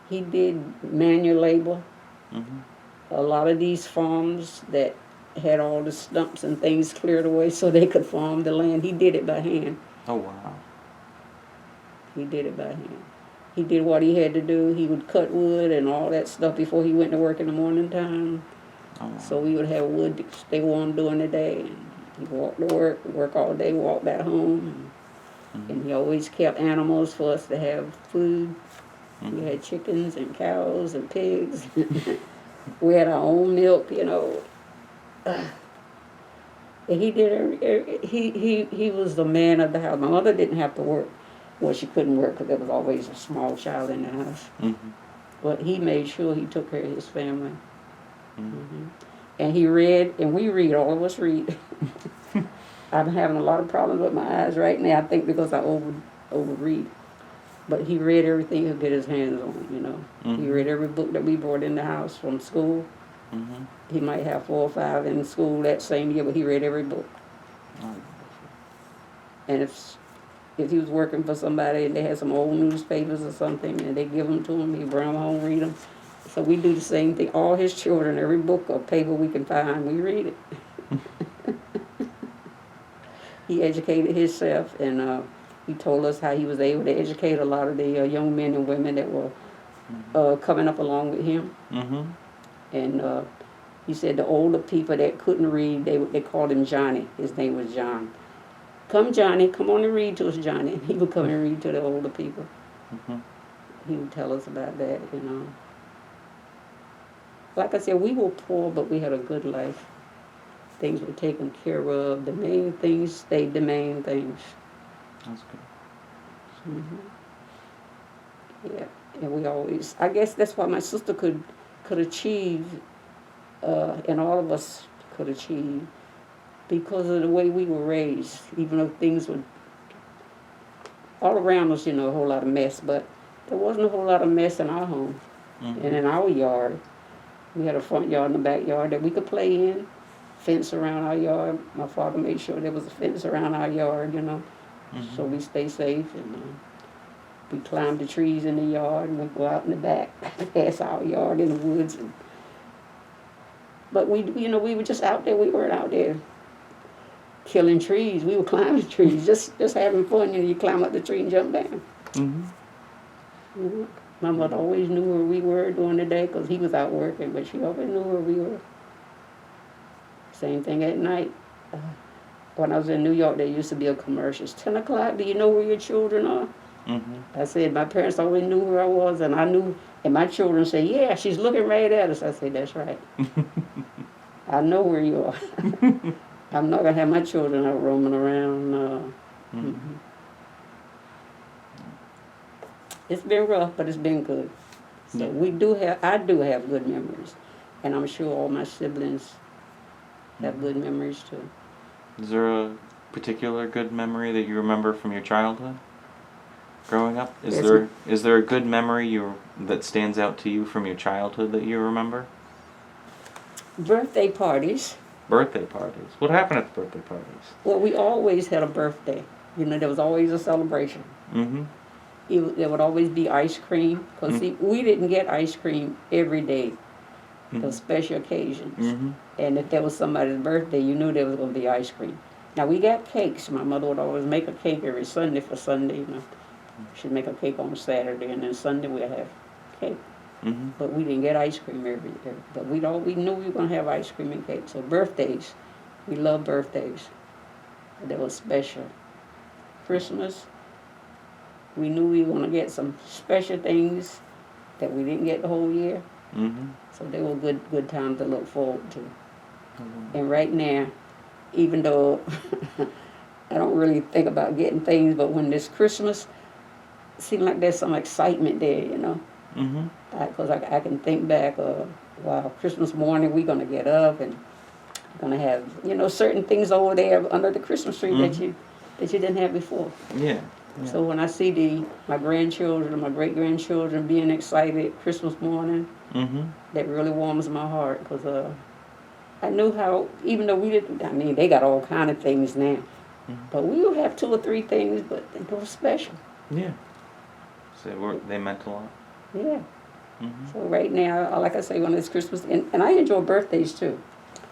He did manual labor. A lot of these farms that had all the stumps and things cleared away so they could farm the land, he did it by hand. Oh, wow. He did it by hand. He did what he had to do. He would cut wood and all that stuff before he went to work in the morning time. Oh, wow. So we would have wood to stay warm during the day. And he'd walk to work all day, walk back home. And he always kept animals for us to have food. We had chickens and cows and pigs. We had our own milk, And he did. He was the man of the house. My mother didn't have to work. Well, she couldn't work because there was always a small child in the house. But he made sure he took care of his family. And he read, and we read. All of us read. I'm having a lot of problems with my eyes right now. I think because I overread. But he read everything he'd get his hands on. He read every book that we brought in the house from school. He might have 4 or 5 in school that same year, but he read every book. And if he was working for somebody and they had some old newspapers or something and they give them to him, he'd bring them home, read them. So we do the same thing. All his children, every book or paper we can find, we read it. He educated himself, and he told us how he was able to educate a lot of the young men and women that were coming up along with him. And he said the older people that couldn't read, they called him Johnny. His name was John. Come, Johnny, come on and read to us, Johnny. And he would come and read to the older people. He would tell us about that, Like I said, we were poor, but we had a good life. Things were taken care of. The main things stayed the main things. That's good. Yeah, and we always, I guess that's why my sister could achieve, and all of us could achieve, because of the way we were raised. Even though things were all around us, a whole lot of mess, but there wasn't a whole lot of mess in our home and in our yard. We had a front yard and a backyard that we could play in, fence around our yard. My father made sure there was a fence around our yard, so we stay safe. And we climbed the trees in the yard and we'd go out in the back past our yard in the woods. But we were just out there. We weren't out there killing trees. We were climbing trees, just having fun. You climb up the tree and jump down. My mother always knew where we were during the day because he was out working, but she always knew where we were. Same thing at night. When I was in New York, there used to be a commercial. It's 10 o'clock. Do you know where your children are? I said my parents always knew where I was, and I knew And my children say, yeah, she's looking right at us. I say, that's right. I know where you are. I'm not going to have my children out roaming around. Mm-hmm. It's been rough, but it's been good. So I do have good memories. And I'm sure all my siblings have good memories too. Is there a particular good memory that you remember from your childhood? Growing up? Is there a good memory that stands out to you from your childhood that you remember? Birthday parties. Birthday parties. What happened at the birthday parties? Well, we always had a birthday. There was always a celebration. Mm-hmm. There would always be ice cream. Because, see, we didn't get ice cream every day. Those special occasions. Mm-hmm. And if there was somebody's birthday, you knew there was going to be ice cream. Now, we got cakes. My mother would always make a cake every Sunday for Sunday, She'd make a cake on Saturday, and then Sunday we'd have cake. Mm-hmm. But we didn't get ice cream every year. But we knew we were going to have ice cream and cake. So birthdays, we love birthdays. They were special. Christmas, we knew we were going to get some special things that we didn't get the whole year. Mm-hmm. So they were good times to look forward to. Mm-hmm. And right now, even though I don't really think about getting things, but when it's Christmas, it seems like there's some excitement there, Mm-hmm. Because I can think back, wow, Christmas morning we're going to get up and going to have, certain things over there under the Christmas tree mm-hmm. that you didn't have before. Yeah. So when I see my grandchildren, my great-grandchildren being excited Christmas morning, mm-hmm. that really warms my heart because I knew how, even though they got all kind of things now, mm-hmm. but we would have 2 or 3 things, but they were special. Yeah. So they meant a lot. Yeah. Mm-hmm. So right now, like I say, when it's Christmas, and I enjoy birthdays too.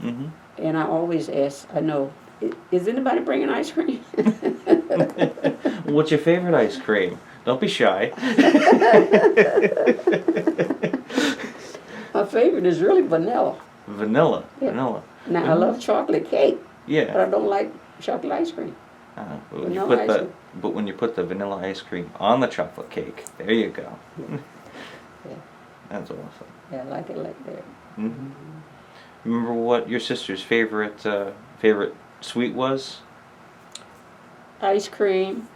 Mm-hmm. And I always ask, is anybody bringing ice cream? What's your favorite ice cream? Don't be shy. My favorite is really vanilla. Vanilla? Yeah. Vanilla. Now, I love chocolate cake. Yeah. But I don't like chocolate ice cream. But when you put the vanilla ice cream on the chocolate cake, there you go. Yeah. Yeah. That's awesome. Yeah, I like it like that. Mm-hmm. Remember what your sister's favorite sweet was? Ice cream.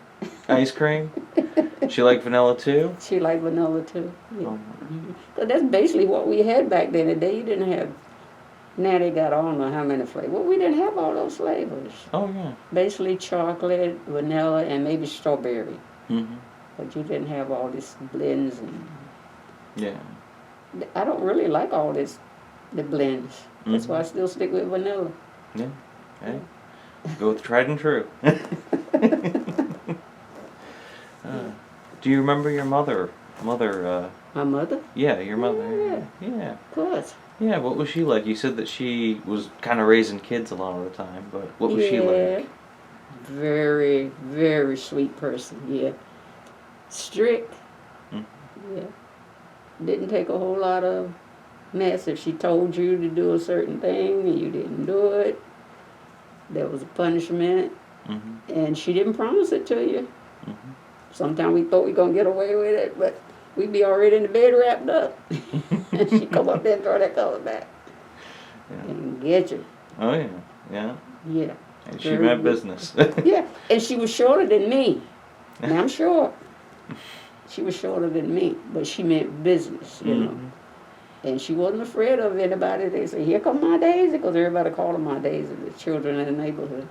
Ice cream? She liked vanilla too? She liked vanilla too. Yeah. Oh. So that's basically what we had back then. The day you didn't have. Now they got I don't know how many flavors. Well, we didn't have all those flavors. Oh yeah. Basically chocolate, vanilla, and maybe strawberry. Mm-hmm. But you didn't have all these blends and. Yeah. I don't really like all the blends. Mm-hmm. That's why I still stick with vanilla. Yeah. Hey. Go with tried and true. Do you remember your mother? My mother? Yeah, your mother. Yeah. Of course. Yeah, what was she like? You said that she was kind of raising kids a lot of the time, but what was she like? Very, very sweet person, yeah. Strict, yeah. Didn't take a whole lot of mess. If she told you to do a certain thing and you didn't do it, there was a punishment, and she didn't promise it to you. Mm-hmm. Sometimes we thought we were going to get away with it, but we'd be already in the bed wrapped up. And she'd come up there and throw that color back. Yeah. And get you. Oh, yeah. Yeah. Yeah. And she meant business. Yeah. And she was shorter than me. Now, I'm short. She was shorter than me, but she meant business, you know. And she wasn't afraid of anybody. They say, here come my Daisy, because everybody called her my Daisy, the children in the neighborhood.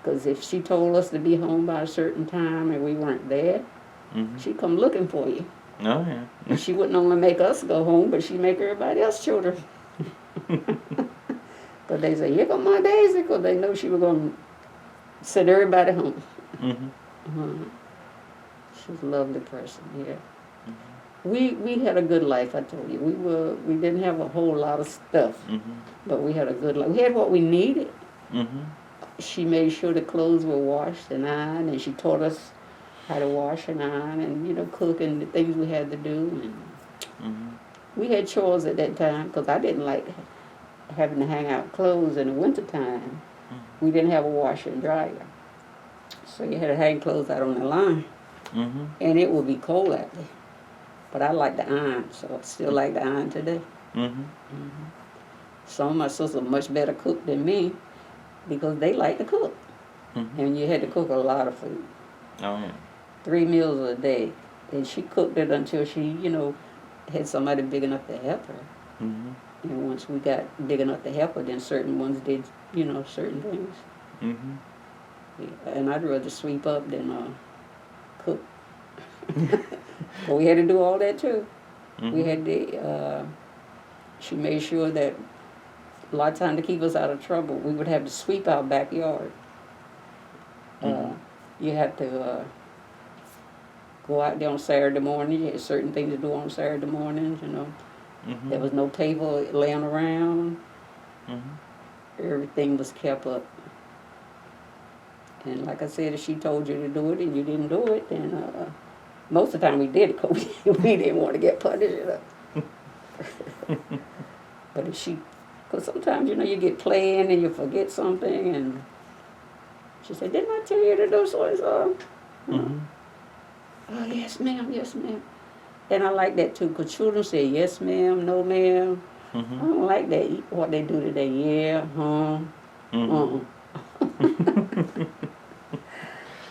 Because if she told us to be home by a certain time and we weren't there, she'd come looking for you. Oh, yeah. And she wouldn't only make us go home, but she'd make everybody else children. Because they say, here come my Daisy, because they know she was going to send everybody home. She was a lovely person, yeah. We had a good life, I told you. We didn't have a whole lot of stuff, but we had a good life. We had what we needed. She made sure the clothes were washed and ironed, and she taught us how to wash and iron and, you know, cook and the things we had to do. And we had chores at that time because I didn't like having to hang out clothes in the wintertime. We didn't have a washer and dryer. So you had to hang clothes out on the line. And it would be cold out there. But I like to iron, so I still like to iron today. Mm-hmm. Some of my sisters are much better cook than me because they like to cook. Mm-hmm. And you had to cook a lot of food. Oh, yeah. 3 meals a day. And she cooked it until she, had somebody big enough to help her. Mm-hmm. And once we got big enough to help her, then certain ones did, certain things. Mm-hmm. Yeah. And I'd rather sweep up than cook. But we had to do all that too. Mm-hmm. We had to, she made sure that a lot of time to keep us out of trouble, we would have to sweep our backyard. You had to go out there on Saturday morning. You had certain things to do on Saturday mornings, Mm-hmm. There was no table laying around. Mm-hmm. Everything was kept up. And like I said, if she told you to do it and you didn't do it, then most of the time we did it because we didn't want to get punished. But if because sometimes, you get playing and you forget something, and she said, didn't I tell you to do so and so? Mm-hmm. Oh, yes, ma'am, yes, ma'am. And I like that too, because children say, yes, ma'am, no, ma'am. Mm-hmm. I don't like that, what they do today, yeah, Mm-hmm.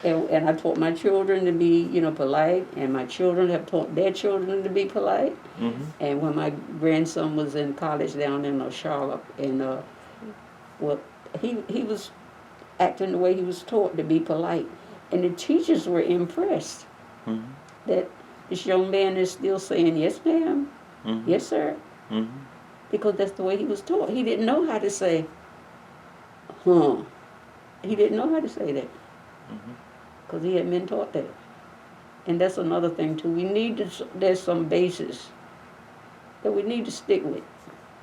And I taught my children to be, polite, and my children have taught their children to be polite. Mm-hmm. And when my grandson was in college down in Charlotte, and he was acting the way he was taught to be polite, and the teachers were impressed Mm-hmm. that this young man is still saying yes, ma'am, Mm-hmm. yes, sir, Mm-hmm. because that's the way he was taught. He didn't know how to say, huh. He didn't know how to say that Mm-hmm. because he hadn't been taught that. And that's another thing too. There's some basis that we need to stick with.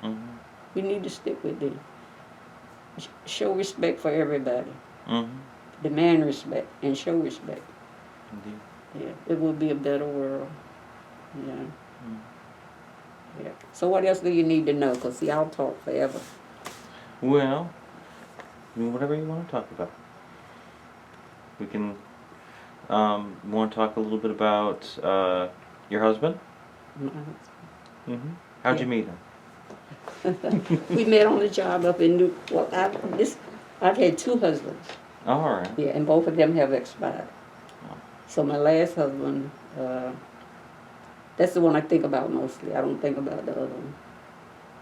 Mm-hmm. We need to stick with them. Show respect for everybody. Mm-hmm. Demand respect and show respect. Indeed. Yeah, it would be a better world. Yeah. Mm. Yeah. So what else do you need to know? Because see, I'll talk forever. Well, whatever you want to talk about. We can, want to talk a little bit about your husband? Mm-hmm. How'd you meet him? We met on the job up in I've had 2 husbands. Oh, all right. Yeah, and both of them have expired. Oh. So my last husband, that's the one I think about mostly. I don't think about the other one.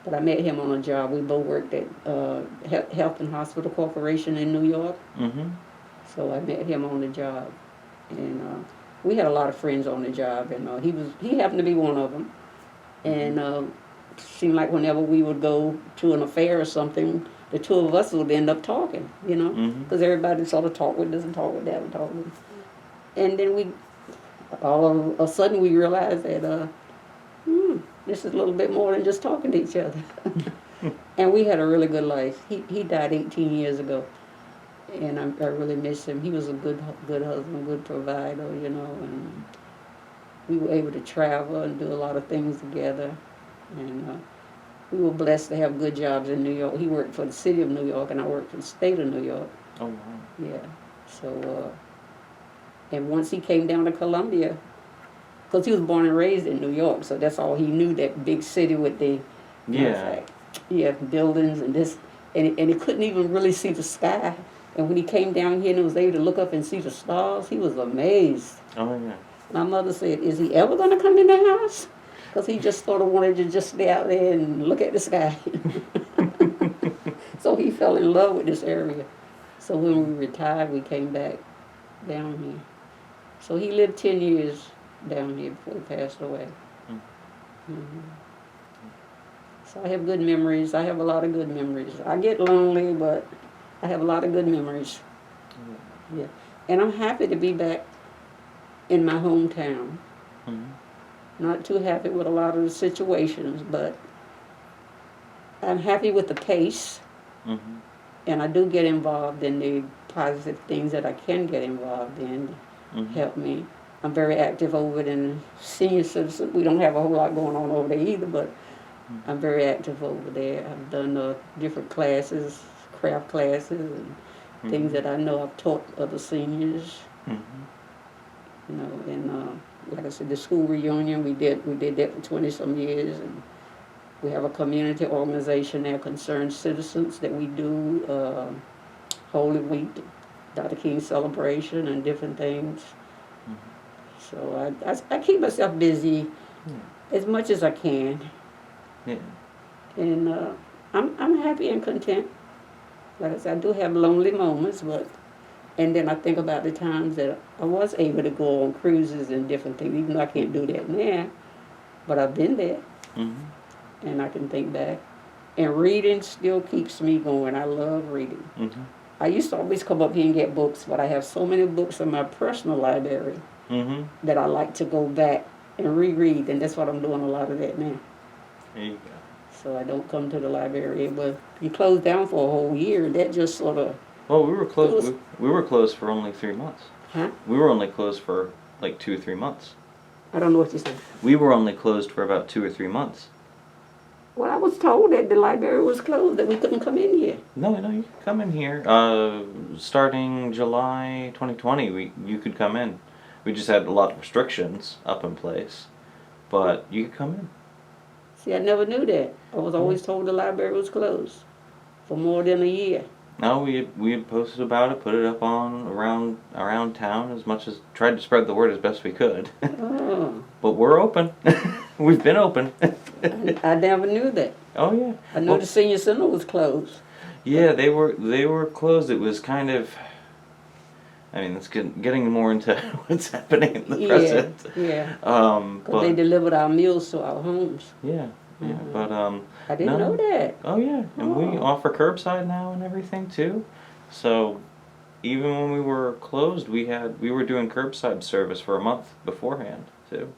But I met him on a job. We both worked at Health and Hospital Corporation in New York. Mm-hmm. So I met him on the job. And we had a lot of friends on the job. And he happened to be one of them. And seemed like whenever we would go to an affair or something, the 2 of us would end up talking, because everybody sort of talked with this and talked with that and talked with. And then all of a sudden we realized that this is a little bit more than just talking to each other. And we had a really good life. He died 18 years ago, and I really miss him. He was a good husband, good provider, and we were able to travel and do a lot of things together. And we were blessed to have good jobs in New York. He worked for the city of New York, and I worked for the state of New York. Oh, wow. Yeah. So, and once he came down to Columbia, because he was born and raised in New York, so that's all he knew, that big city with the buildings and this, and he couldn't even really see the sky. And when he came down here and was able to look up and see the stars, he was amazed. Oh, yeah. My mother said, is he ever going to come in the house? Because he just sort of wanted to just stay out there and look at the sky. So he fell in love with this area. So when we retired, we came back down here. So he lived 10 years down here before he passed away. Mm-hmm. So I have good memories. I have a lot of good memories. I get lonely, but I have a lot of good memories. Yeah. And I'm happy to be back in my hometown. Mm-hmm. Not too happy with a lot of the situations, but I'm happy with the pace. Mm-hmm. And I do get involved in the positive things that I can get involved in to help me. I'm very active over it in senior citizen. We don't have a whole lot going on over there either, but I'm very active over there. I've done different classes, craft classes, and things that I know I've taught other seniors. And like I said, the school reunion, we did that for 20-some years. And we have a community organization there, Concerned Citizens, that we do Holy Week, Dr. King celebration, and different things. So I keep myself busy as much as I can. Yeah. And I'm happy and content. Like I said, I do have lonely moments, and then I think about the times that I was able to go on cruises and different things, even though I can't do that now. But I've been there, and I can think back. And reading still keeps me going. I love reading. I used to always come up here and get books, but I have so many books in my personal library that I like to go back and reread, and that's what I'm doing a lot of that now. There you go. So I don't come to the library. But you closed down for a whole year. That just sort of... Well, we were closed. We were closed for only 3 months. Huh? We were only closed for like 2 or 3 months. I don't know what you said. We were only closed for about 2 or 3 months. Well, I was told that the library was closed, that we couldn't come in here. No, you can come in here. Starting July 2020, you could come in. We just had a lot of restrictions up in place, but you could come in. See, I never knew that. I was always told the library was closed for more than a year. No, we had posted about it, put it up on around town as much as tried to spread the word as best we could. Oh. But we're open. We've been open. I never knew that. Oh yeah. I know the senior center was closed. Yeah, they were closed. It was kind of. I mean, it's getting more into what's happening in the present. Yeah. But they delivered our meals to our homes. Yeah. But I didn't know that. Oh yeah, and we offer curbside now and everything too. So even when we were closed, we were doing curbside service for a month beforehand too.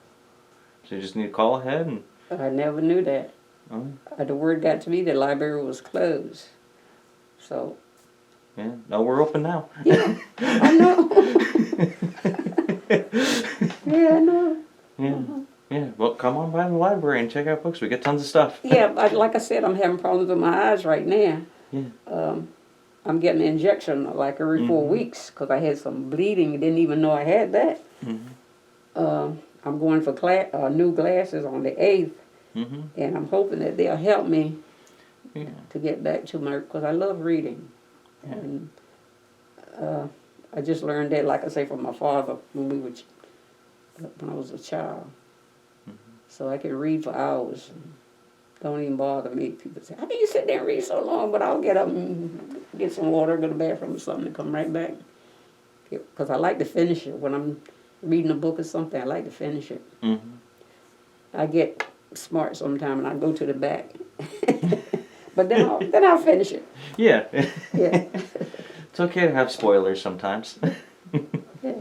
So you just need to call ahead and. I never knew that. The word got to me the library was closed. So. Yeah. No, we're open now. Yeah, I know. Yeah, I know. Yeah. Yeah, well, come on by the library and check out books. We get tons of stuff. Yeah, like I said, I'm having problems with my eyes right now. Yeah. I'm getting an injection like every 4 weeks because I had some bleeding. Didn't even know I had that. I'm going for new glasses on the 8th, and I'm hoping that they'll help me to get back to my, because I love reading. Yeah. And I just learned that, like I say, from my father when I was a child. So I could read for hours. Don't even bother me. People say, how can you sit there and read so long? But I'll get up and get some water, go to the bathroom or something, and come right back. Because I like to finish it. When I'm reading a book or something, I like to finish it. I get smart sometimes, and I go to the back. But then I'll finish it. Yeah. Yeah. It's okay to have spoilers sometimes. Yeah.